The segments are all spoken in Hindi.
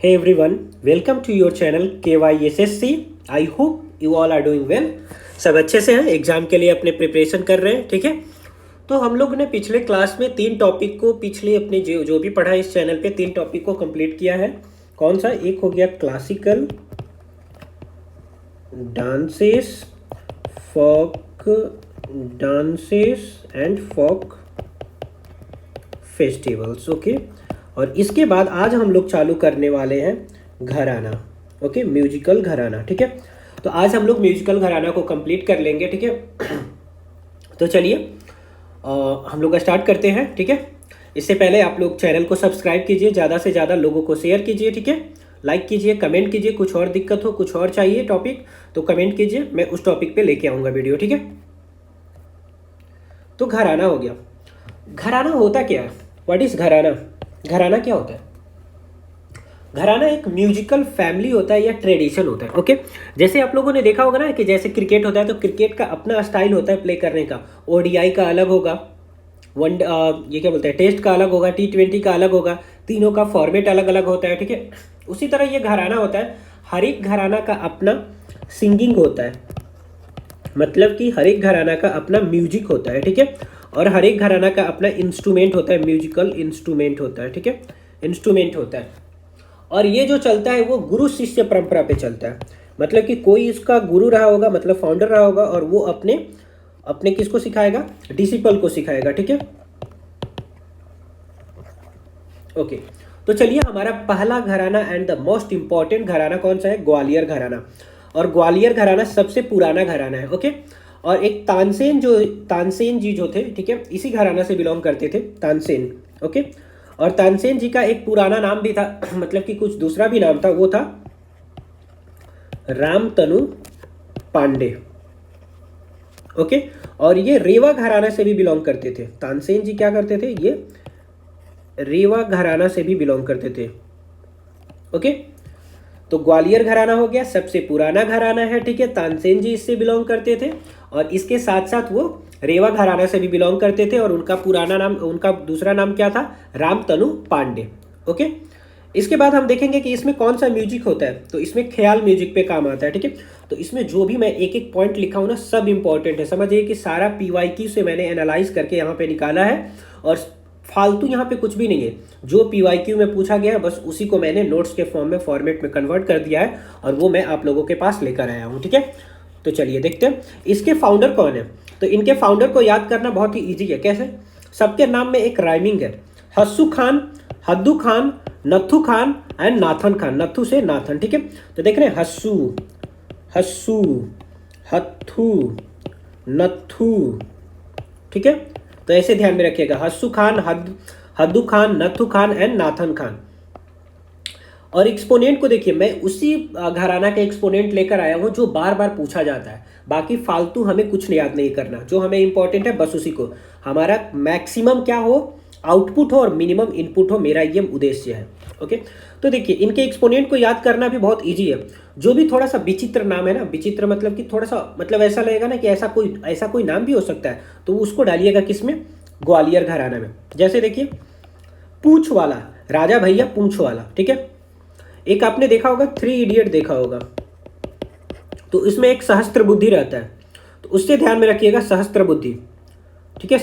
Hey everyone, welcome to your channel KYSSC. I hope you all are doing well. सब अच्छे से हैं, एग्जाम के लिए अपने प्रिपरेशन कर रहे हैं, ठीक है। तो हम लोग ने पिछले क्लास में तीन टॉपिक को पिछले अपने जो भी पढ़ा इस चैनल पे तीन टॉपिक को कंप्लीट किया है। कौन सा? एक हो गया classical dances, folk dances and folk festivals, okay. और इसके बाद आज हम लोग चालू करने वाले हैं घराना, ओके, म्यूजिकल घराना, ठीक है। तो आज हम लोग म्यूजिकल घराना को कंप्लीट कर लेंगे, ठीक है। तो चलिए हम लोग स्टार्ट करते हैं, ठीक है। इससे पहले आप लोग चैनल को सब्सक्राइब कीजिए, ज़्यादा से ज़्यादा लोगों को शेयर कीजिए, ठीक है। लाइक कीजिए, कमेंट कीजिए, कुछ और दिक्कत हो, कुछ और चाहिए टॉपिक तो कमेंट कीजिए, मैं उस टॉपिक पे लेके आऊँगा वीडियो, ठीक है। तो घराना हो गया। घराना होता क्या है? व्हाट इज़ घराना? घराना क्या होता है? घराना एक म्यूजिकल फैमिली होता है या ट्रेडिशन होता है, ओके। जैसे आप लोगों ने देखा होगा ना कि जैसे क्रिकेट होता है तो क्रिकेट का अपना स्टाइल होता है प्ले करने का। ओडीआई का अलग होगा, ये क्या बोलते हैं, टेस्ट का अलग होगा, T20 का अलग होगा, तीनों का फॉर्मेट अलग अलग होता है, ठीक है। उसी तरह ये घराना होता है। हर एक घराना का अपना सिंगिंग होता है, मतलब कि हर एक घराना का अपना म्यूजिक होता है, ठीक है। और हर एक घराना का अपना इंस्ट्रूमेंट होता है, म्यूजिकल इंस्ट्रूमेंट होता है, ठीक है, इंस्ट्रूमेंट होता है। और ये जो चलता है वो गुरु शिष्य परंपरा पे चलता है, मतलब कि कोई इसका गुरु रहा होगा, मतलब फाउंडर रहा होगा, और वो अपने अपने किसको सिखाएगा? डिसिपल को सिखाएगा, ठीक है, ओके। तो चलिए, हमारा पहला घराना एंड द मोस्ट इंपॉर्टेंट घराना कौन सा है? ग्वालियर घराना। और ग्वालियर घराना सबसे पुराना घराना है, ओके। और एक तानसेन जी जो थे, ठीक है, इसी घराना से बिलोंग करते थे, तानसेन, ओके। और तानसेन जी का एक पुराना नाम भी था, मतलब कि कुछ दूसरा भी नाम था, वो था रामतनु पांडे, ओके। और ये रेवा घराना से भी बिलोंग करते थे। तानसेन जी क्या करते थे? ये रेवा घराना से भी बिलोंग करते थे, ओके। तो ग्वालियर घराना हो गया, सबसे पुराना घराना है, ठीक है। तानसेन जी इससे बिलोंग करते थे, और इसके साथ साथ वो रेवा घराना से भी बिलोंग करते थे, और उनका पुराना नाम, उनका दूसरा नाम क्या था? रामतनु पांडे, ओके। इसके बाद हम देखेंगे कि इसमें कौन सा म्यूजिक होता है। तो इसमें ख्याल म्यूजिक पे काम आता है, ठीक है। तो इसमें जो भी मैं एक एक पॉइंट लिखा हूँ ना, सब इंपॉर्टेंट है। समझिए कि सारा PYQ से मैंने एनालाइज करके यहाँ पे निकाला है, और फालतू यहाँ पे कुछ भी नहीं है। जो PYQ में पूछा गया है बस उसी को मैंने नोट्स के फॉर्म में फॉर्मेट में कन्वर्ट कर दिया है, और वो मैं आप लोगों के पास लेकर आया हूँ, ठीक है। तो चलिए देखते हैं इसके फाउंडर कौन है। तो इनके फाउंडर को याद करना बहुत ही ईजी है। कैसे? सबके नाम में एक राइमिंग है। हस्सू खान, हद्दू खान, नथु खान एंड नाथन खान। नथु से नाथन, ठीक है। तो देख रहे हैं, हस्सू, हस्सू, हथू, नथु, ठीक है। तो ऐसे ध्यान में रखिएगा, हस्सू खान, हद्दू खान, नथु खान एंड नाथन खान। और एक्सपोनेंट को देखिए, मैं उसी घराना के एक्सपोनेंट लेकर आया हूँ जो बार बार पूछा जाता है। बाकी फालतू हमें कुछ याद नहीं करना, जो हमें इंपॉर्टेंट है बस उसी को। हमारा मैक्सिमम क्या हो? आउटपुट हो, और मिनिमम इनपुट हो, मेरा ये उद्देश्य है, ओके। तो देखिए, इनके एक्सपोनेंट को याद करना भी बहुत ईजी है। जो भी थोड़ा सा विचित्र नाम है ना, विचित्र मतलब कि थोड़ा सा, मतलब ऐसा लगेगा ना कि ऐसा कोई नाम भी हो सकता है, तो उसको डालिएगा किसमें? ग्वालियर घराना में। जैसे देखिए, पूंछ वाला, राजा भैया पूंछ वाला, ठीक है। एक आपने देखा होगा, 3 इडियट देखा होगा, तो इसमें एक सहस्त्र बुद्धि रहता है, तो उससे ध्यान में रखिएगा, सहस्त्र बुद्धि, ठीक है।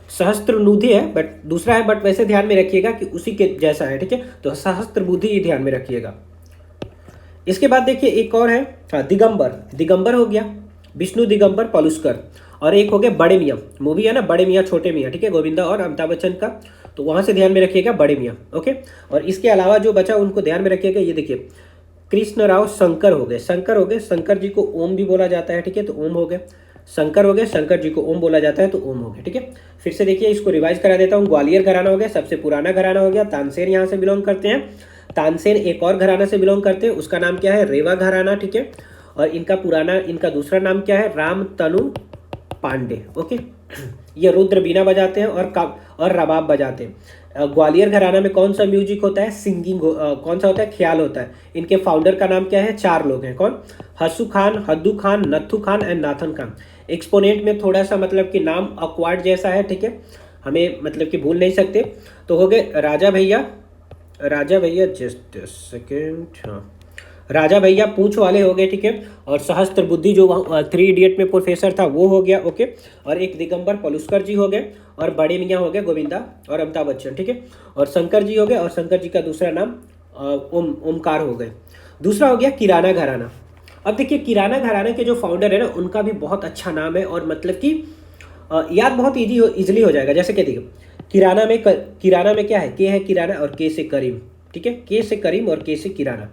सहस्त्र नुधि है, बट दूसरा है, बट वैसे ध्यान में रखिएगा कि उसी के जैसा है, ठीक है। तो सहस्त्र बुद्धि ही ध्यान में रखिएगा। इसके बाद देखिए एक और है, हाँ, दिगंबर। दिगंबर हो गया, विष्णु दिगंबर पलुस्कर। और एक हो गया बड़े मियाँ, मूवी है ना बड़े मियाँ छोटे मियाँ, ठीक है, गोविंदा और अमिताभ बच्चन का। तो वहाँ से ध्यान में रखिएगा बड़े मियाँ, ओके। और इसके अलावा जो बचा उनको ध्यान में रखिएगा। ये देखिए, कृष्णराव शंकर हो गए, शंकर हो गए। शंकर जी को ओम भी बोला जाता है, ठीक है, तो ओम हो गए। शंकर हो गए, शंकर जी को ओम बोला जाता है, तो ओम हो गए, ठीक है। फिर से देखिए, इसको रिवाइज करा देता हूँ। ग्वालियर घराना हो गया, सबसे पुराना घराना हो गया। तानसेन यहाँ से बिलोंग करते हैं। तानसेन एक और घराना से बिलोंग करते हैं, उसका नाम क्या है? रेवा घराना, ठीक है। और इनका दूसरा नाम क्या है? रामतनु पांडे, ओके। ये रुद्र बीना बजाते हैं और रबाब बजाते हैं। ग्वालियर घराना में कौन सा म्यूजिक होता है? सिंगिंग कौन सा होता है? ख्याल होता है। इनके फाउंडर का नाम क्या है? 4 लोग हैं। कौन? हस्सू खान, हद्दू खान, नथु खान एंड नाथन खान। एक्सपोनेंट में थोड़ा सा मतलब कि नाम अक्वार्ड जैसा है, ठीक है, हमें मतलब कि भूल नहीं सकते। तो हो गए राजा भैया, राजा भैया जस्ट सेकेंड, हाँ राजा भैया पूंछ वाले हो गए, ठीक है। और सहस्त्र बुद्धि जो 3 इडियट में प्रोफेसर था वो हो गया, ओके। और एक दिगंबर पलुस्कर जी हो गए, और बड़े मियाँ हो गए गोविंदा और अमिताभ बच्चन, ठीक है। और शंकर जी हो गए, और शंकर जी का दूसरा नाम ओमकार हो गए। दूसरा हो गया किराना घराना। अब देखिए किराना घराना के जो फाउंडर है ना, उनका भी बहुत अच्छा नाम है, और मतलब कि याद बहुत इजीली हो जाएगा। जैसे कि देखिए किराना में क्या है, के है किराना और के से करीम, ठीक है। के से करीम और के से किराना।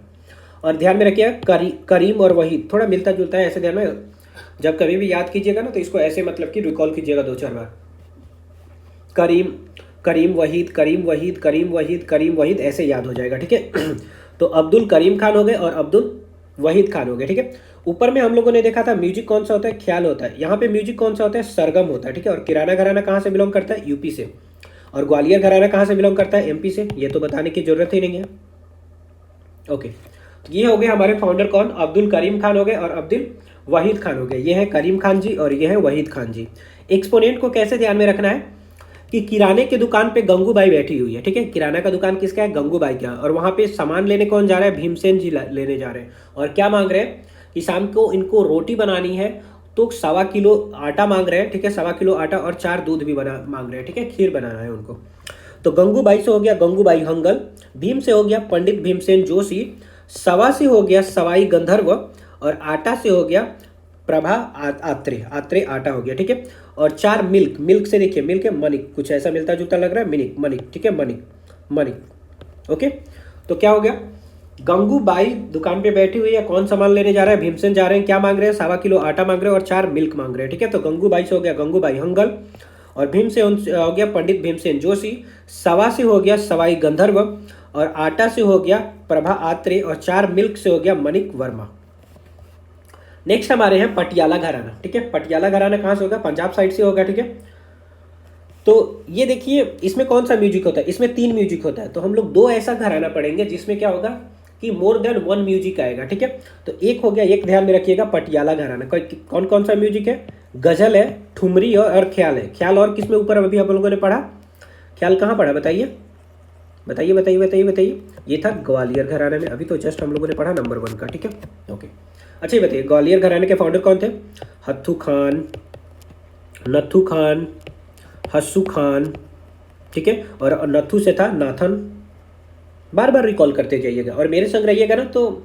और ध्यान में रखिएगा करीम और वहीद थोड़ा मिलता जुलता है, ऐसे ध्यान में जब कभी भी याद कीजिएगा ना तो इसको ऐसे मतलब कि रिकॉल कीजिएगा 2-4 बार। करीम करीम वहीद करीम वहीद करीम वहीद करीम वहीद, ऐसे याद हो जाएगा, ठीक है। तो अब्दुल करीम खान हो गए और अब्दुल वहीद खान हो गए, ठीक है। ऊपर में हम लोगों ने देखा था म्यूजिक कौन सा होता है, ख्याल होता है। यहाँ पे म्यूजिक कौन सा होता है, सरगम होता है, ठीक है। और किराना घराना कहाँ से बिलोंग करता है, यूपी से। और ग्वालियर घराना कहाँ से बिलोंग करता है, एमपी से। ये तो बताने की जरूरत ही नहीं है, ओके। तो ये हो गए हमारे फाउंडर कौन, अब्दुल करीम खान हो गए और अब्दुल वहीद खान हो गए। ये है करीम खान जी और ये है वहीद खान जी। एक्सपोनेंट को कैसे ध्यान में रखना है कि किराने की दुकान पे गंगूबाई बैठी हुई है, ठीक है। किराना का दुकान किसका है, गंगूबाई का। और वहां पे सामान लेने कौन जा रहा है, भीमसेन जी लेने जा रहे हैं। और क्या मांग रहे हैं कि शाम को इनको रोटी बनानी है, तो 1.25 किलो आटा मांग रहे हैं, ठीक है। 1.25 किलो आटा और 4 दूध भी मांग रहे हैं, ठीक है। खीर बनाना है उनको। तो गंगूबाई से हो गया गंगूबाई हंगल, भीम से हो गया पंडित भीमसेन जोशी, सवा से हो गया सवाई गंधर्व, और आटा से हो गया प्रभा आत्रे आत्रे आटा हो गया, ठीक है। और 4 मिल्क से देखिए मिल्क है मनिक, कुछ ऐसा मिलता जुलता लग रहा है, मनिक, ठीक है। मनिक, ओके। तो क्या हो गया, गंगूबाई दुकान पे बैठी हुई है, कौन सामान लेने जा रहा है, भीमसेन जा रहे हैं, क्या मांग रहे हैं, 1.25 किलो आटा मांग रहे हैं और 4 मिल्क मांग रहे हैं, ठीक है। तो गंगूबाई से हो गया गंगूबाई हंगल, और भीम से हो गया पंडित भीमसेन जोशी, सवा से हो गया सवाई गंधर्व, और आटा से हो गया प्रभा आत्रे, और 4 मिल्क से हो गया मनिक वर्मा। नेक्स्ट हमारे हैं पटियाला घराना, ठीक है। पटियाला घराना कहाँ से होगा, पंजाब साइड से होगा, ठीक है। तो ये देखिए इसमें कौन सा म्यूजिक होता है, इसमें 3 म्यूजिक होता है। तो हम लोग 2 ऐसा घराना पढ़ेंगे जिसमें क्या होगा कि मोर देन 1 म्यूजिक आएगा, ठीक है। तो एक हो गया, एक ध्यान में रखिएगा पटियाला घराना कौन कौन सा म्यूजिक है, गजल है, ठुमरी और ख्याल है। ख्याल और किसमें ऊपर अभी हम लोगों ने पढ़ा, ख्याल कहाँ पढ़ा, बताइए बताइए बताइए बताइए बताइए। ये था ग्वालियर घराने में, अभी तो जस्ट हम लोगों ने पढ़ा नंबर 1 का, ठीक है, ओके। अच्छा ये बताइए ग्वालियर घराने के फाउंडर कौन थे, हत्थू खान, नथु खान, हस्सू खान, ठीक है। और नथु से था नाथन। बार बार रिकॉल करते जाइएगा और मेरे संग रहिएगा ना, तो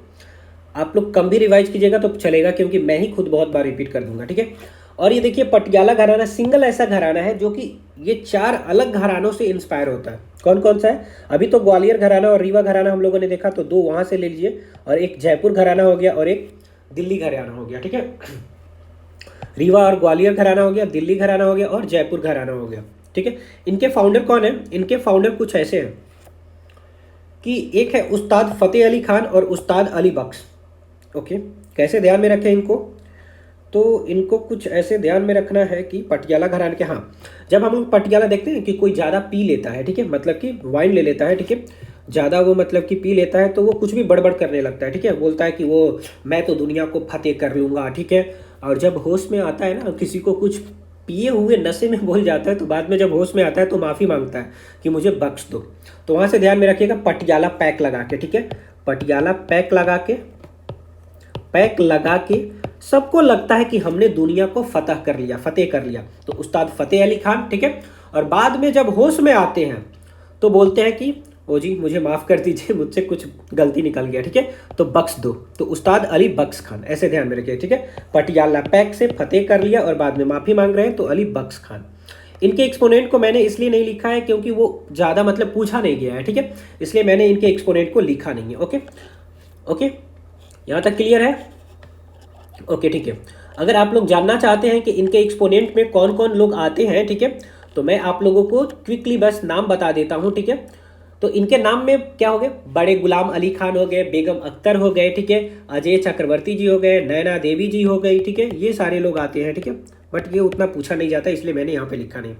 आप लोग कम भी रिवाइज कीजिएगा तो चलेगा, क्योंकि मैं ही खुद बहुत बार रिपीट कर दूंगा, ठीक है। और ये देखिए पटियाला घराना सिंगल ऐसा घराना है जो कि ये 4 अलग घरानों से इंस्पायर होता है। कौन कौन सा है, अभी तो ग्वालियर घराना और रीवा घराना हम लोगों ने देखा, तो 2 वहाँ से ले लीजिए, और एक जयपुर घराना हो गया और एक दिल्ली घराना हो गया, ठीक है। रीवा और ग्वालियर घराना हो गया, दिल्ली घराना हो गया और जयपुर घराना हो गया, ठीक है। इनके फाउंडर कौन है, इनके फाउंडर कुछ ऐसे हैं कि एक है उस्ताद फतेह अली खान और उस्ताद अली बख्श, ओके। कैसे ध्यान में रखें इनको, तो इनको कुछ ऐसे ध्यान में रखना है कि पटियाला घराने के, हाँ जब हम लोग पटियाला देखते हैं कि कोई ज़्यादा पी लेता है, ठीक है, मतलब कि वाइन ले लेता है, ठीक है, ज़्यादा वो मतलब कि पी लेता है तो वो कुछ भी बड़बड़ करने लगता है, ठीक है। बोलता है कि वो मैं तो दुनिया को फतेह कर लूँगा, ठीक है। और जब होश में आता है ना, किसी को कुछ पिए हुए नशे में बोल जाता है, तो बाद में जब होश में आता है तो माफ़ी मांगता है कि मुझे बख्श दो। तो वहाँ से ध्यान में रखिएगा पटियाला पैक लगा के, ठीक है। पटियाला पैक लगा के सबको लगता है कि हमने दुनिया को फतेह कर लिया। तो उस्ताद फतेह अली खान, ठीक है। और बाद में जब होश में आते हैं तो बोलते हैं कि ओ जी मुझे माफ़ कर दीजिए, मुझसे कुछ गलती निकल गया, ठीक है, तो बख्श दो। तो उस्ताद अली बख्श खान, ऐसे ध्यान में रखिए, ठीक है। पटियाला पैक से फतेह कर लिया और बाद में माफ़ी मांग रहे हैं, तो अली बख्श खान। इनके एक्सपोनेंट को मैंने इसलिए नहीं लिखा है क्योंकि वो ज़्यादा मतलब पूछा नहीं गया है, ठीक है, इसलिए मैंने इनके एक्सपोनेंट को लिखा नहीं है, ओके। यहाँ तक क्लियर है, ओके, ठीक है। अगर आप लोग जानना चाहते हैं कि इनके एक्सपोनेंट में कौन कौन लोग आते हैं, ठीक है, तो मैं आप लोगों को क्विकली बस नाम बता देता हूँ, ठीक है। तो इनके नाम में क्या हो गए, बड़े गुलाम अली खान हो गए, बेगम अख्तर हो गए, ठीक है, अजय चक्रवर्ती जी हो गए, नैना देवी जी हो गई, ठीक है, ये सारे लोग आते हैं, ठीक है। बट ये उतना पूछा नहीं जाता इसलिए मैंने यहाँ पे लिखा नहीं।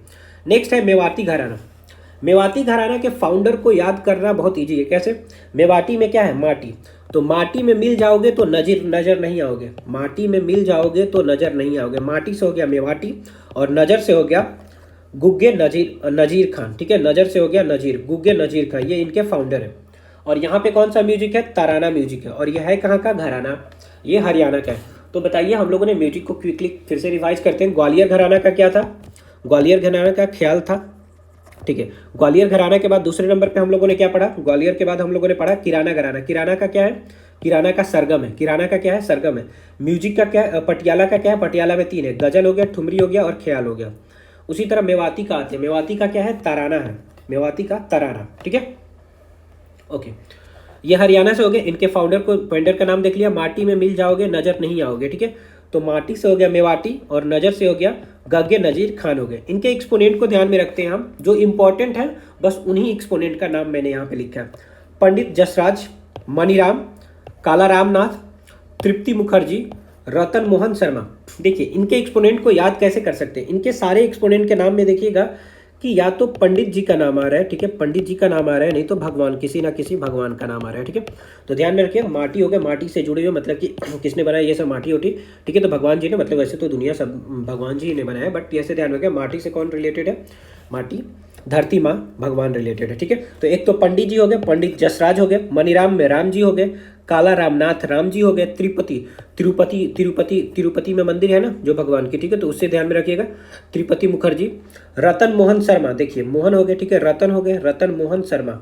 नेक्स्ट है मेवाती घराना। मेवाती घराना के फाउंडर को याद करना बहुत ईजी है। कैसे, मेवाती में क्या है, माटी, तो माटी में मिल जाओगे तो नजर नहीं आओगे, माटी में मिल जाओगे तो नजर नहीं आओगे। माटी से हो गया मेवाती और नजर से हो गया गुग्गे नजीर खान, ठीक है, नजर से हो गया नजीर, गुग्गे नजीर खान, ये इनके फाउंडर है। और यहाँ पे कौन सा म्यूजिक है, तराना म्यूजिक है। और यह है कहाँ का, घराना, ये हरियाणा का है। तो बताइए, हम लोगों ने म्यूजिक को क्विकली फिर से रिवाइज करते हैं। ग्वालियर घराना का क्या था, ग्वालियर घराना का ख्याल था, ठीक है। ग्वालियर घराना के बाद दूसरे नंबर पे हम लोगों ने क्या पढ़ा, ग्वालियर के बाद हम लोगों ने पढ़ा किराना घराना। किराना का क्या है, किराना का सरगम है। किराना का क्या है, सरगम है। म्यूजिक का क्या है, पटियाला का क्या है, पटियाला में 3 है, गजल हो गया, ठुमरी हो गया और ख्याल हो गया। उसी तरह मेवाती का आते हैं, मेवाती का क्या है, तराना है, मेवाती का तराना, ठीक है। ओके, ये हरियाणा से हो गए। इनके फाउंडर का नाम देख लिया, माटी में मिल जाओगे नजर नहीं आओगे, ठीक है। तो माटी से हो गया मेवाती और नजर से हो गया गगे नजीर खान हो गए। इनके एक्सपोनेंट को ध्यान में रखते हैं हम, जो इंपॉर्टेंट है बस उन्हीं एक्सपोनेंट का नाम मैंने यहाँ पे लिखा है। पंडित जसराज, मणिराम, काला रामनाथ, तृप्ति मुखर्जी, रतन मोहन शर्मा। देखिए, इनके एक्सपोनेंट को याद कैसे कर सकते हैं, इनके सारे एक्सपोनेंट के नाम में देखिएगा कि या तो पंडित जी का नाम आ रहा है, ठीक है, पंडित जी का नाम आ रहा है, नहीं तो भगवान, किसी ना किसी भगवान का नाम आ रहा है, ठीक है। तो ध्यान में रखिए, माटी हो गया, माटी से जुड़े हुए, मतलब कि किसने बनाया, ये सब माटी होती, ठीक है। तो भगवान जी ने, मतलब वैसे तो दुनिया सब भगवान जी ने बनाया, बट ऐसे ध्यान रखिए माटी से कौन रिलेटेड है, माटी धरती माँ भगवान रिलेटेड है, ठीक है। तो एक तो पंडित जी हो गए, पंडित जसराज हो गए, मणिराम में राम जी हो गए, काला रामनाथ राम जी हो गए, तिरुपति में मंदिर है ना जो भगवान की, ठीक है, तो उससे ध्यान में रखिएगा, त्रिपति मुखर्जी। रतन मोहन शर्मा, देखिए मोहन हो गए, ठीक है, रतन हो गए, रतन मोहन शर्मा,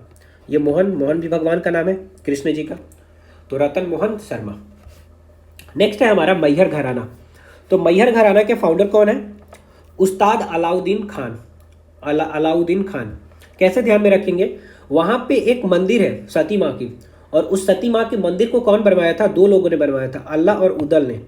ये मोहन भी भगवान का नाम है, कृष्ण जी का, तो रतन मोहन शर्मा। नेक्स्ट है हमारा मैहर घराना। तो मैहर घराना के फाउंडर कौन है, उस्ताद अलाउद्दीन खान। अलाउद्दीन खान कैसे ध्यान में रखेंगे, वहां पे एक मंदिर है सती माँ की, और उस सती माँ के मंदिर को कौन बनवाया था, 2 लोगों ने बनवाया था, अल्लाह और उदल ने।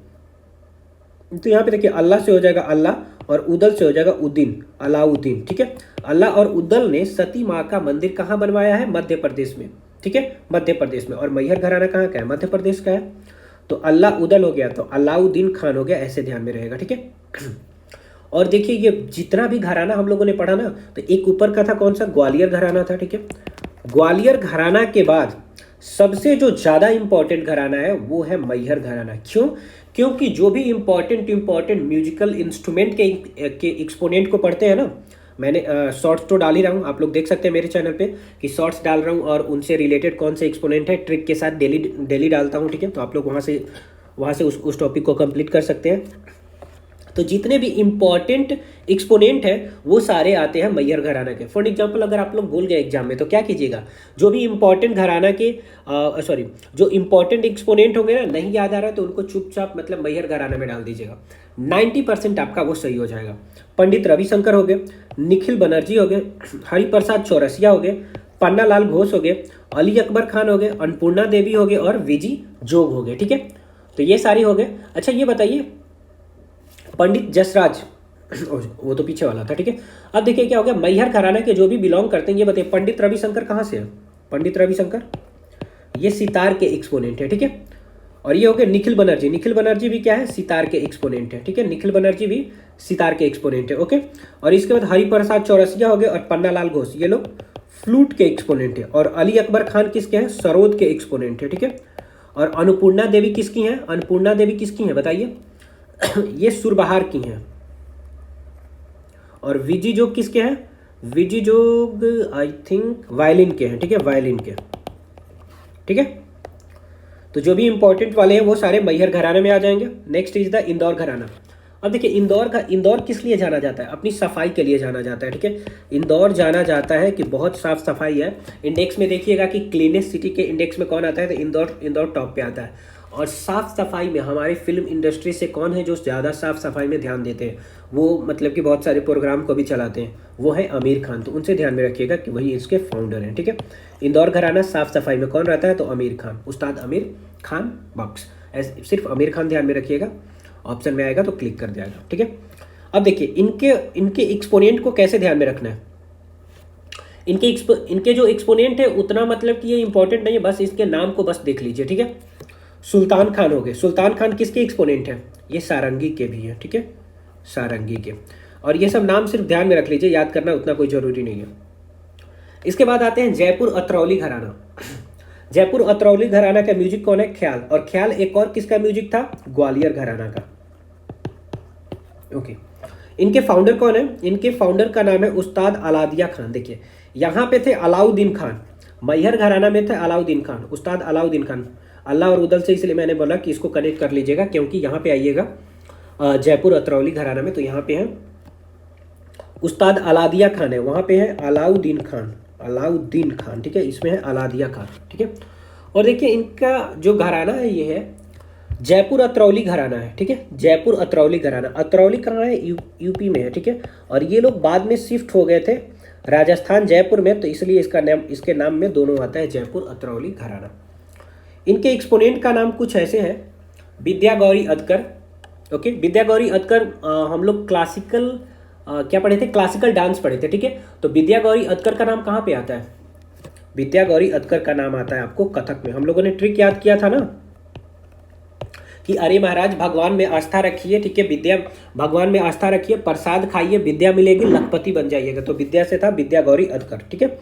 तो यहाँ पे देखिए, अल्लाह से हो जाएगा अल्लाह और उदल से हो जाएगा उद्दीन, अलाउद्दीन, ठीक है। अल्लाह और उदल ने सती माँ का मंदिर कहाँ बनवाया है, मध्य प्रदेश में, ठीक है, मध्य प्रदेश में। और मैहर घराना कहाँ का है, मध्य प्रदेश का है। तो अल्लाह उदल हो गया, तो अलाउद्दीन खान हो गया, ऐसे ध्यान में रहेगा, ठीक है। और देखिए, ये जितना भी घराना हम लोगों ने पढ़ा ना, तो एक ऊपर का था कौन सा, ग्वालियर घराना था, ठीक है। ग्वालियर घराना के बाद सबसे जो ज्यादा इंपॉर्टेंट घराना है वो है मैहर घराना। क्यों, क्योंकि जो भी इंपॉर्टेंट म्यूजिकल इंस्ट्रूमेंट के एक्सपोनेंट को पढ़ते हैं ना, मैंने शॉर्ट्स तो डाल ही रहा हूँ, आप लोग देख सकते हैं मेरे चैनल पे कि शॉर्ट्स डाल रहा हूँ, और उनसे रिलेटेड कौन से एक्सपोनेंट है ट्रिक के साथ डेली डालता हूँ, ठीक है। तो आप लोग वहाँ से उस टॉपिक को कंप्लीट कर सकते हैं। तो जितने भी इंपॉर्टेंट एक्सपोनेंट है वो सारे आते हैं मैहर घराना के। फॉर एग्जांपल, अगर आप लोग भूल गए एग्जाम में तो क्या कीजिएगा, जो भी इंपॉर्टेंट घराना के जो इंपॉर्टेंट एक्सपोनेंट होंगे ना, नहीं याद आ रहा है तो उनको चुपचाप मतलब मैहर घराना में डाल दीजिएगा, 90% आपका वो सही हो जाएगा। पंडित रविशंकर हो गए, निखिल बनर्जी हो गए, हरिप्रसाद चौरसिया हो गए, पन्ना लाल घोष हो गए, अली अकबर खान हो गए, अन्नपूर्णा देवी हो गए और विजी जोग हो गए, ठीक है। तो ये सारी हो गए। अच्छा, ये बताइए पंडित जसराज, वो तो पीछे वाला था, ठीक है। अब देखिए क्या हो गया, मैहर घराना के जो भी बिलोंग करते हैं, ये बताइए पंडित रविशंकर कहाँ से है, पंडित रविशंकर ये सितार के एक्सपोनेंट है, ठीक है। और ये हो गया निखिल बनर्जी, निखिल बनर्जी भी क्या है, सितार के एक्सपोनेंट है, ठीक है, निखिल बनर्जी भी सितार के एक्सपोनेंट है, ओके। और इसके बाद हरिप्रसाद चौरसिया हो गए और पन्ना लाल घोष, ये लोग फ्लूट के एक्सपोनेंट है। और अली अकबर खान किसके हैं, सरोद के एक्सपोनेंट है, ठीक है। और अन्नपूर्णा देवी किसकी हैं, अन्नपूर्णा देवी किसकी हैं बताइए ये सुरबहार की हैं। और विजी जोग किसके हैं, विजी जोग आई थिंक वायलिन के हैं, ठीक है, वायलिन के, ठीक है। तो जो भी इंपॉर्टेंट वाले हैं वो सारे मैहर घराने में आ जाएंगे। नेक्स्ट इज द इंदौर घराना। अब देखिए, इंदौर किस लिए जाना जाता है, अपनी सफाई के लिए जाना जाता है, ठीक है। इंदौर जाना जाता है कि बहुत साफ सफाई है। इंडेक्स में देखिएगा कि क्लीनेस्ट सिटी के इंडेक्स में कौन आता है, तो इंदौर टॉप पे आता है। और साफ सफाई में हमारे फिल्म इंडस्ट्री से कौन है जो ज़्यादा साफ सफाई में ध्यान देते हैं, वो मतलब कि बहुत सारे प्रोग्राम को भी चलाते हैं, वो है आमिर खान। तो उनसे ध्यान में रखिएगा कि वही इसके फाउंडर हैं, ठीक है। इंदौर घराना साफ सफाई में कौन रहता है, तो आमिर खान, उस्ताद आमिर खान बख्श। सिर्फ आमिर खान ध्यान में रखिएगा, ऑप्शन में आएगा तो क्लिक कर जाएगा, ठीक है। अब देखिए, इनके एक्सपोनेंट को कैसे ध्यान में रखना है। इनके जो एक्सपोनेंट है उतना मतलब कि ये इंपॉर्टेंट नहीं है, बस इसके नाम को बस देख लीजिए, ठीक है। सुल्तान खान हो गए, सुल्तान खान किसके एक्सपोनेंट है, ये सारंगी के भी है, ठीक है, सारंगी के। और ये सब नाम सिर्फ ध्यान में रख लीजिए, याद करना उतना कोई जरूरी नहीं है। इसके बाद आते हैं जयपुर अतरौली घराना। जयपुर अतरौली घराना का म्यूजिक कौन है, ख्याल। और ख्याल एक और किसका म्यूजिक था, ग्वालियर घराना का, ओके। इनके फाउंडर कौन है, इनके फाउंडर का नाम है उस्ताद अलादिया खान। देखिए, यहाँ पे थे अलाउद्दीन खान, मैहर घराना में थे अलाउद्दीन खान, उस्ताद अलाउद्दीन खान। अल्लाह और उदल से इसलिए मैंने बोला कि इसको कनेक्ट कर लीजिएगा, क्योंकि यहाँ पे आइएगा जयपुर अतरौली घराना में, तो यहाँ पे है उस्ताद अलादिया खान है, वहाँ पे है अलाउद्दीन खान, अलाउद्दीन खान, ठीक है, इसमें है अलादिया खान, ठीक है। और देखिए इनका जो घराना है ये है जयपुर अतरौली घराना है, ठीक है, जयपुर अतरौली घराना। अतरौली कहाँ है? यूपी में है, ठीक है। और ये लोग बाद में शिफ्ट हो गए थे राजस्थान जयपुर में, तो इसलिए इसका नाम, इसके नाम में दोनों आता है, जयपुर अतरौली घराना। इनके एक्सपोनेंट का नाम कुछ ऐसे है, विद्या गौरी अदकर, ओके। विद्या गौरी अदकर हम लोग क्लासिकल क्या पढ़े थे? क्लासिकल डांस पढ़े थे, ठीक है। तो विद्या गौरी अदकर का नाम कहाँ पे आता है? विद्या गौरी अदकर का नाम आता है आपको कथक में। हम लोगों ने ट्रिक याद किया था ना कि अरे महाराज भगवान में आस्था रखिए, ठीक है, विद्या भगवान में आस्था रखिए, प्रसाद खाइए, विद्या मिलेगी, लखपति बन जाइएगा। तो विद्या से था विद्या गौरी अदकर, ठीक है।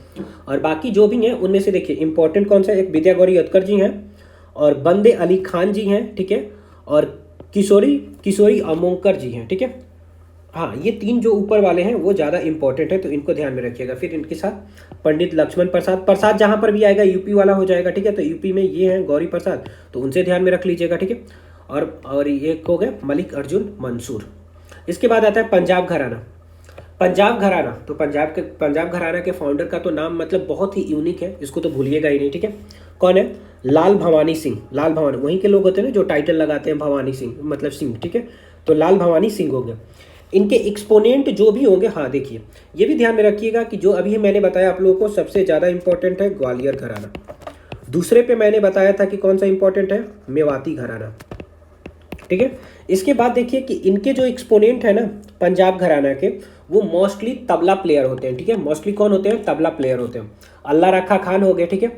और बाकी जो भी हैं उनमें से देखिए इंपॉर्टेंट कौन सा? एक विद्या गौरी अदकर जी हैं, और बंदे अली खान जी हैं, ठीक है, और किशोरी अमोंकर जी हैं, ठीक है। हाँ, ये तीन जो ऊपर वाले हैं वो ज़्यादा इंपॉर्टेंट है, तो इनको ध्यान में रखिएगा। फिर इनके साथ पंडित लक्ष्मण प्रसाद, प्रसाद जहाँ पर भी आएगा यूपी वाला हो जाएगा, ठीक है। तो यूपी में ये हैं गौरी प्रसाद, तो उनसे ध्यान में रख लीजिएगा, ठीक है। और ये हो गए मलिक अर्जुन मंसूर। इसके बाद आता है पंजाब घराना। पंजाब घराना, तो पंजाब घराना के फाउंडर का तो नाम मतलब बहुत ही यूनिक है, इसको तो भूलिएगा ही नहीं, ठीक है। कौन है? लाल भवानी सिंह। लाल भवानी वहीं के लोग होते हैं ना जो टाइटल लगाते हैं भवानी सिंह, मतलब सिंह, ठीक है। तो लाल भवानी सिंह हो गए। इनके एक्सपोनेंट जो भी होंगे, हाँ देखिए ये भी ध्यान में रखिएगा कि जो अभी मैंने बताया आप लोगों को सबसे ज़्यादा इंपॉर्टेंट है ग्वालियर घराना। दूसरे पे मैंने बताया था कि कौन सा इंपॉर्टेंट है? मेवाती घराना, ठीक है। इसके बाद देखिए कि इनके जो एक्सपोनेंट है ना पंजाब घराना के, वो मोस्टली तबला प्लेयर होते हैं, ठीक है। मोस्टली कौन होते हैं? तबला प्लेयर होते हैं। अल्लाह रखा खान हो गए, ठीक है।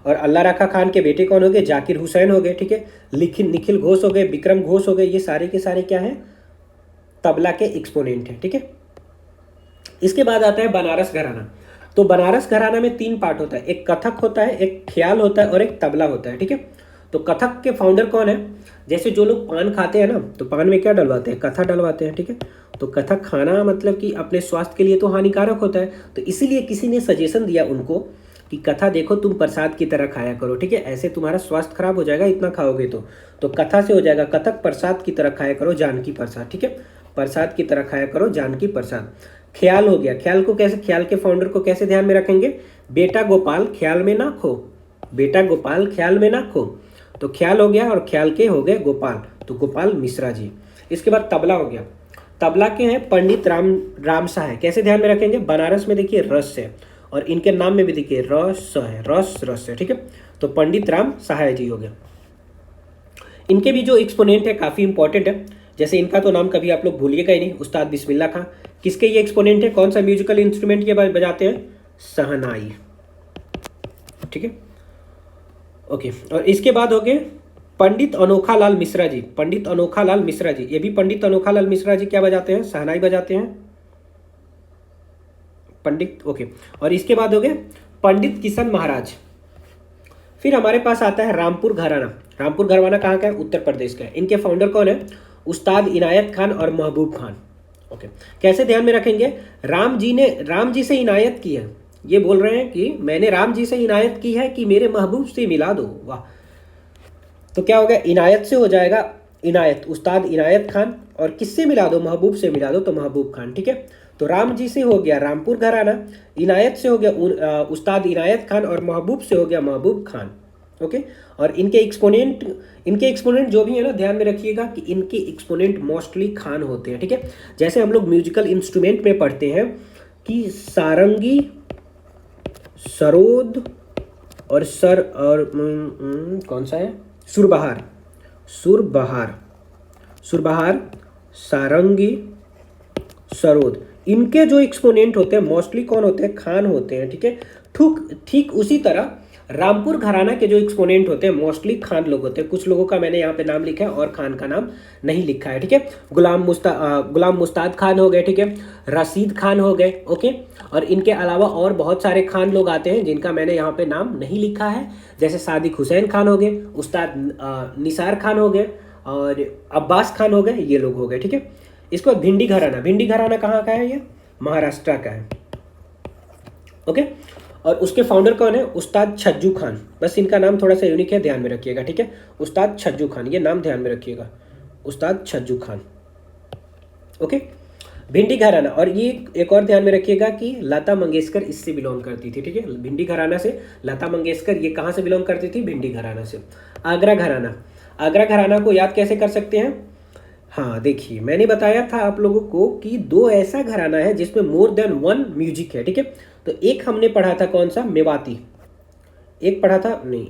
और अल्लाह रखा खान के बेटे कौन हो गए? जाकिर हुसैन हो गए, ठीक है। निखिल घोष हो गए, विक्रम घोष हो गए, ये सारे के सारे क्या है? तबला के एक्सपोनेंट है, ठीक है। इसके बाद आता है बनारस घराना। तो बनारस घराना में तीन पार्ट होता है, एक कथक होता है, एक ख्याल होता है और एक तबला होता है, ठीक है। तो कथक के फाउंडर कौन है? जैसे जो लोग पान खाते हैं ना, तो पान में क्या डलवाते हैं? कथा डलवाते हैं, ठीक है। तो कथक खाना मतलब कि अपने स्वास्थ्य के लिए तो हानिकारक होता है, तो इसीलिए किसी ने सजेशन दिया उनको कि कथा देखो तुम प्रसाद की तरह खाया करो, ठीक है, ऐसे तुम्हारा स्वास्थ्य खराब हो जाएगा इतना खाओगे तो कथा से हो जाएगा कथक, प्रसाद की तरह खाया करो जानकी प्रसाद, ठीक है, प्रसाद की तरह खाया करो जानकी प्रसाद। ख्याल हो गया, ख्याल को कैसे, ख्याल के फाउंडर को कैसे ध्यान में रखेंगे? बेटा गोपाल ख्याल में ना खो, बेटा गोपाल ख्याल में ना खो। तो ख्याल हो गया और ख्याल के हो गए गोपाल, तो गोपाल मिश्रा जी। इसके बाद तबला हो गया, तबला के हैं पंडित राम सहाय। कैसे ध्यान में रखेंगे? बनारस में देखिए रस है और इनके नाम में भी देखिए रस है, रस है, ठीक है। तो पंडित राम सहाय जी हो गए। इनके भी जो एक्सपोनेंट है काफ़ी इंपॉर्टेंट है, जैसे इनका तो नाम कभी आप लोग भूलिएगा ही नहीं, उस्ताद बिस्मिल्लाह खां। किसके ये एक्सपोनेंट है? कौन सा म्यूजिकल इंस्ट्रूमेंट ये बजाते हैं? शहनाई, ठीक है, ओके। और इसके बाद हो गए पंडित अनोखा लाल मिश्रा जी। पंडित अनोखा लाल मिश्रा जी, ये भी पंडित अनोखा लाल मिश्रा जी क्या बजाते हैं? शहनाई बजाते हैं, पंडित, ओके। और इसके बाद हो गए पंडित किशन महाराज। फिर हमारे पास आता है रामपुर घराना। रामपुर घराना कहाँ का है? उत्तर प्रदेश का है। इनके फाउंडर कौन है? उस्ताद इनायत खान और महबूब खान, ओके। कैसे ध्यान में रखेंगे? राम जी से इनायत की है, ये बोल रहे हैं कि मैंने राम जी से इनायत की है कि मेरे महबूब से मिला दो, वाह। तो क्या हो गया? इनायत से हो जाएगा इनायत, उस्ताद इनायत खान, और किससे मिला दो? महबूब से मिला दो, तो महबूब खान, ठीक है। तो राम जी से हो गया रामपुर घराना, इनायत से हो गया उस्ताद इनायत खान, और महबूब से हो गया महबूब खान, ओके। और इनके एक्सपोनेंट जो भी है ना, ध्यान में रखिएगा कि इनके एक्सपोनेंट मोस्टली खान होते हैं, ठीक है। जैसे हम लोग म्यूजिकल इंस्ट्रूमेंट में पढ़ते हैं कि सारंगी, सरोद और कौन सा है? सुरबहार, सारंगी, सरोद। इनके जो एक्सपोनेंट होते हैं मोस्टली कौन होते हैं? खान होते हैं, ठीक है। ठीक उसी तरह रामपुर घराना के जो एक्सपोनेंट होते हैं मोस्टली खान लोग होते हैं। कुछ लोगों का मैंने यहाँ पे नाम लिखा है और खान का नाम नहीं लिखा है, ठीक है। गुलाम मुस्ताद खान हो गए, ठीक है, रशीद खान हो गए, ओके। और इनके अलावा और बहुत सारे खान लोग आते हैं जिनका मैंने यहाँ पे नाम नहीं लिखा है, जैसे सादिक हुसैन खान हो गए, उस्ताद निसार खान हो गए और अब्बास खान हो गए, ये लोग हो गए, ठीक है। इसके बाद भिंडी घराना कहाँ का है? ये महाराष्ट्र का है, ओके। और उसके फाउंडर कौन है? उस्ताद छज्जू खान। बस इनका नाम थोड़ा सा यूनिक है, ध्यान में रखिएगा, ठीक है। उस्ताद छज्जू खान, ये नाम ध्यान में रखिएगा, उस्ताद छज्जू खान। ओके, भिंडी घराना, और ये एक और ध्यान में रखिएगा कि लता मंगेशकर इससे बिलोंग करती थी, ठीक है। भिंडी घराना से लता मंगेशकर, ये कहाँ से बिलोंग करती थी? भिंडी घराना से। आगरा घराना, आगरा घराना को याद कैसे कर सकते हैं? हाँ देखिए, मैंने बताया था आप लोगों को कि दो ऐसा घराना है जिसमें मोर देन वन म्यूजिक है, ठीक है। तो एक हमने पढ़ा था कौन सा? मेवाती। एक पढ़ा था नहीं,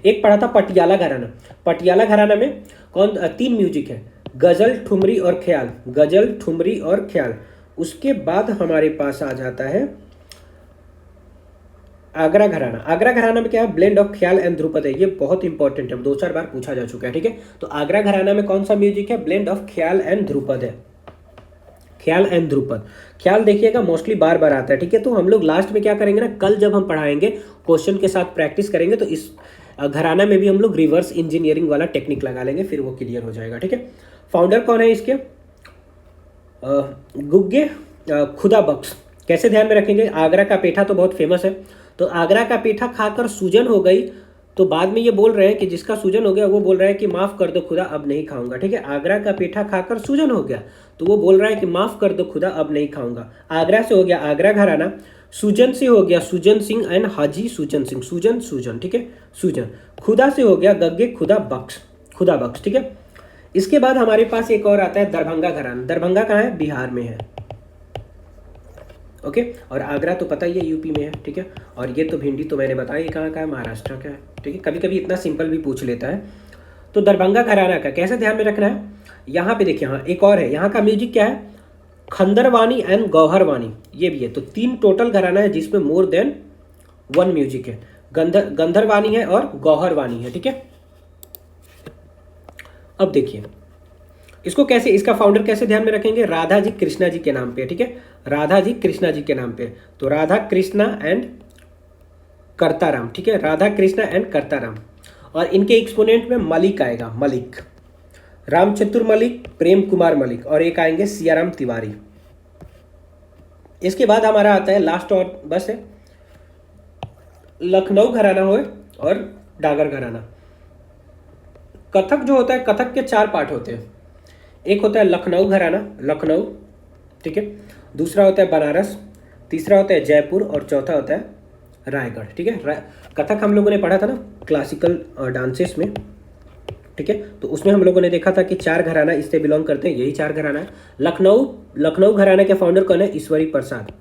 एक पढ़ा था पटियाला घराना। पटियाला घराना में कौन? 3 म्यूजिक है, गजल, ठुमरी और ख्याल। गजल, ठुमरी और ख्याल। उसके बाद हमारे पास आ जाता है आगरा घराना। आगरा घराना में क्या है? ब्लेंड ऑफ ख्याल एंड ध्रुपद है। ये बहुत इंपॉर्टेंट है, 2-4 बार पूछा जा चुका है, ठीक है। तो आगरा घराना में कौन सा म्यूजिक है? ब्लेंड ऑफ ख्याल एंड ध्रुपद है। ख्याल एंड ध्रुपद। ख्याल देखिएगा मोस्टली बार बार आता है, ठीक है। तो हम लोग लास्ट में क्या करेंगे ना, कल जब हम पढ़ाएंगे क्वेश्चन के साथ प्रैक्टिस करेंगे, तो इस घराना में भी हम लोग रिवर्स इंजीनियरिंग वाला टेक्निक लगा लेंगे, फिर वो क्लियर हो जाएगा, ठीक है। फाउंडर कौन है इसके? गुग्गे खुदा बख्श। कैसे ध्यान में रखेंगे? आगरा का पेठा तो बहुत फेमस है, तो आगरा का पेठा खाकर सूजन हो गई, तो बाद में ये बोल रहे हैं कि जिसका सूजन हो गया वो बोल रहा है कि माफ़ कर दो खुदा अब नहीं खाऊंगा, ठीक है। आगरा का पेठा खाकर सूजन हो गया, तो वो बोल रहा है कि माफ़ कर दो खुदा अब नहीं खाऊंगा। आगरा से हो गया आगरा घराना, सूजन से हो गया सुजन सिंह एंड हाजी सुजन सिंह। सूजन, सूजन, ठीक है, सूजन। खुदा से हो गया गग्गे खुदा बख्श, खुदा बख्श, ठीक है। इसके बाद हमारे पास एक और आता है दरभंगा घराना। दरभंगा कहाँ है? बिहार में है, ओके। और आगरा तो पता ही है यूपी में है, ठीक है। और ये तो भिंडी तो मैंने बताया, ये कहाँ का है? महाराष्ट्र का है, ठीक है। कभी कभी इतना सिंपल भी पूछ लेता है। तो दरभंगा घराना का कैसे ध्यान में रखना है? यहाँ पे देखिए, हाँ एक और है, यहाँ का म्यूजिक क्या है? खंदरवानी एंड गौहरवानी, ये भी है। तो 3 टोटल घराना है जिसमें मोर देन वन म्यूजिक है। गंधरवानी है और गौहरवानी है, ठीक है। अब देखिए इसको कैसे, इसका फाउंडर कैसे ध्यान में रखेंगे? राधा जी कृष्णा जी के नाम पे, ठीक है। राधा जी कृष्णा जी के नाम पे, तो राधा कृष्णा एंड कर्ताराम, ठीक है। राधा कृष्णा एंड कर्ताराम। और इनके एक्सपोनेंट में मलिक आएगा, मलिक, रामचतुर मलिक, प्रेम कुमार मलिक, और एक आएंगे सियाराम तिवारी। इसके बाद हमारा आता है लास्ट और बस है, लखनऊ घराना हो और डागर घराना। कथक जो होता है, कथक के 4 पार्ट होते हैं। एक होता है लखनऊ घराना, लखनऊ, ठीक है। दूसरा होता है बनारस, तीसरा होता है जयपुर, और चौथा होता है रायगढ़, ठीक है। कथक हम लोगों ने पढ़ा था ना क्लासिकल डांसेस में, ठीक है। तो उसमें हम लोगों ने देखा था कि 4 घराना इससे बिलोंग करते हैं, यही 4 घराना है। लखनऊ घराना के फाउंडर कौन है? ईश्वरी प्रसाद,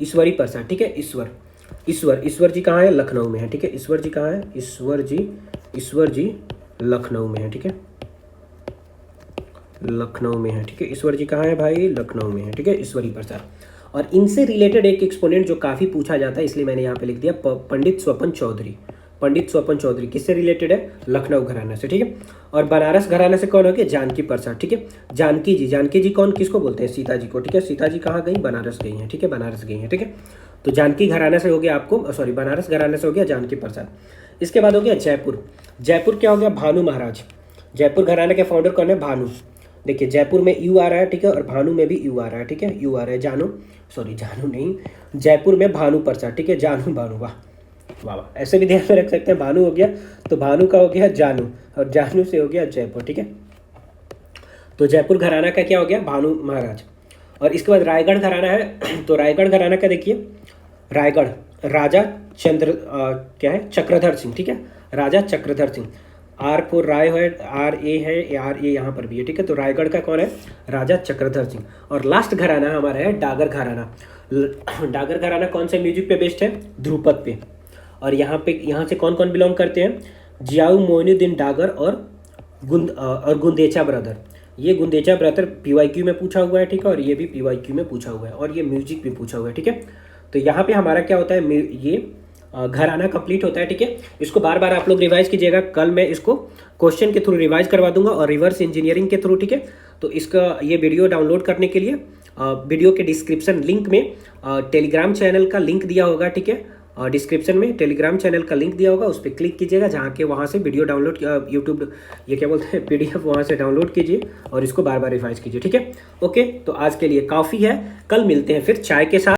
ईश्वरी प्रसाद, ठीक है। ईश्वर जी कहाँ है? लखनऊ में है, ठीक है। ईश्वर जी कहाँ है? ईश्वर जी लखनऊ में है, ठीक है। लखनऊ में है, ठीक है। ईश्वर जी कहाँ है भाई? लखनऊ में है, ठीक है। ईश्वरी प्रसाद। और इनसे रिलेटेड एक एक्सपोनेंट जो काफ़ी पूछा जाता है, इसलिए मैंने यहाँ पे लिख दिया पंडित स्वपन चौधरी। पंडित स्वपन चौधरी किससे रिलेटेड है? लखनऊ घराना से, ठीक है। और बनारस घराना से कौन हो गया? जानकी प्रसाद, ठीक है। जानकी जी कौन, किसको बोलते हैं? सीता जी को, ठीक है। सीता जी कहाँ गई? बनारस गई हैं, ठीक है, बनारस गई हैं, ठीक है। तो जानकी घराना से हो गया आपको, सॉरी बनारस घराना से हो गया जानकी प्रसाद। इसके बाद हो गया जयपुर। जयपुर क्या हो गया? भानु महाराज। जयपुर घराना के फाउंडर कौन है? भानु। देखिए जयपुर में यू आ रहा है, ठीक है, और भानु में भी यू आ रहा है, ठीक है। यू आ रहा है, जानू नहीं, जयपुर में भानु प्रसाद, ठीक है। जानू भानु, वाह वाह, ऐसे भी ध्यान में रख सकते हैं। भानु हो गया तो भानु का हो गया जानू, और जानू से हो गया जयपुर, ठीक है। तो जयपुर घराना का क्या हो गया? भानु महाराज। और इसके बाद रायगढ़ घराना है, तो रायगढ़ घराना का देखिए, रायगढ़ राजा क्या है? चक्रधर सिंह, ठीक है। राजा चक्रधर सिंह। R को राय है, RA है, RA यहाँ पर भी है, ठीक है। तो रायगढ़ का कौन है? राजा चक्रधर सिंह। और लास्ट घराना हमारा है डागर घराना। डागर घराना कौन से म्यूजिक पे बेस्ड है? ध्रुपद पे। और यहाँ से कौन कौन बिलोंग करते हैं? जियाऊ मोइनुद्दीन डागर और गुंदेचा ब्रदर। ये गुंदेचा ब्रदर PYQ में पूछा हुआ है, ठीक है। और ये भी PYQ में पूछा हुआ है, और ये म्यूजिक भी पूछा हुआ है, ठीक है। तो यहाँ पे हमारा क्या होता है? ये घराना कंप्लीट होता है, ठीक है। इसको बार बार आप लोग रिवाइज कीजिएगा, कल मैं इसको क्वेश्चन के थ्रू रिवाइज करवा दूंगा और रिवर्स इंजीनियरिंग के थ्रू, ठीक है। तो इसका ये वीडियो डाउनलोड करने के लिए वीडियो के डिस्क्रिप्शन लिंक में टेलीग्राम चैनल का लिंक दिया होगा, ठीक है। और डिस्क्रिप्शन में टेलीग्राम चैनल का लिंक दिया होगा, उस पर क्लिक कीजिएगा, जहाँ के वहाँ से वीडियो डाउनलोड यूट्यूब ये क्या बोलते हैं PDF वहाँ से डाउनलोड कीजिए और इसको बार बार रिवाइज कीजिए। ठीक है, ओके, तो आज के लिए काफ़ी है, कल मिलते हैं फिर चाय के साथ।